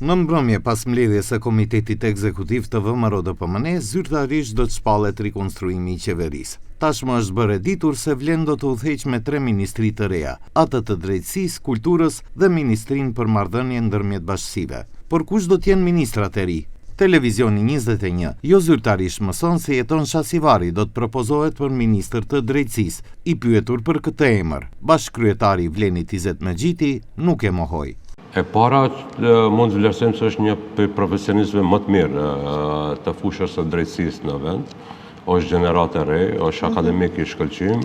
Në mbrëmje pas mbledhjes së Komitetit Ekzekutiv të VMRO-DPMN, zyrtarisht do të shpallet rikonstruimi i qeverisë. Tashmë është bërë e ditur se Vlen do të udhëheq me 3 ministri të reja, atë të drejtësisë, kulturës dhe ministrinë për marrëdhënie ndërmjet bashkësive. Por kush do të jenë ministrat e ri? Televizioni 21, jo zyrtarisht mëson se Jeton Shasivari do të propozohet për ministër të drejtësisë. I pyetur për këtë emër, bashkëkryetari i Vlenit Izet Megjiti nuk e mohoi. E para mund të vlerësojmë se është një profesionistëve më të mirë të fushës së drejtësisë në vend. Është gjenerat e re, është akademik i shkëlqim.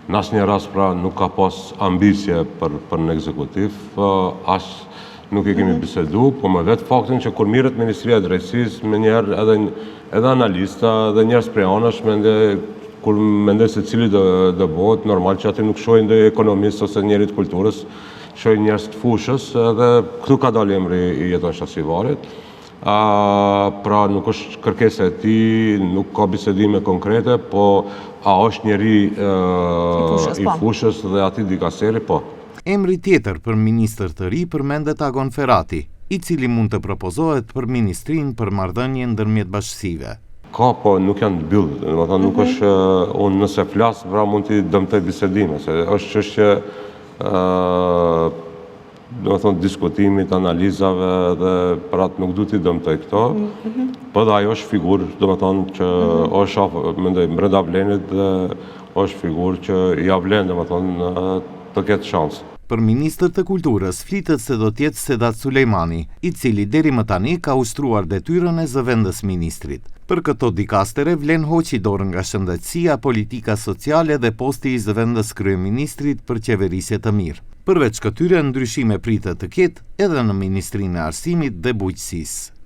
Në asnjë rast pra nuk ka pas ambicie për në ekzekutiv, as nuk e kemi bisedu, po me vetë faktin që kur mirët Ministria e Drejtësisë, me njerë edhe analista dhe njerës prej anësh, kur mendoj se cili do bëhet, normal që ati nuk shojnë dhe ekonomist ose njerit kulturës, shojnë njerës të fushës, dhe këtu ka dalë emri i Jeton Shasivarit. Pra nuk është kërkesa e tij, nuk ka bisedime konkrete, po a është njeri i fushës dhe ati dikaseri, po. Emri tjetër për ministër të ri përmendet Agon Ferati, i cili mund të propozohet për ministrinë për marrëdhënie ndërmjet bashkësive. Ka, po nuk janë të byllë, nuk është, unë nëse flasë, pra mund t'i dëmtoj bisedime, se është çështje diskutimit, analizave dhe për atë nuk du t'i dëmtoj këto, për dhe ajo është figurë, që është brenda Vlenit dhe është figurë që ja vlen, të ketë shansë. Për ministër të kulturës flitet se do t'jetë Sedat Sulejmani, i cili deri më tani ka ushtruar detyrën e zëvendës ministrit. Për këto dikastere Vlen hoqi dorën nga shëndetësia, politika sociale dhe posti i zëvendës kryeministrit për qeverisje të mirë. Përveç këtyre ndryshime pritet të ketë edhe në Ministrinë e Arsimit dhe Bujqësisë.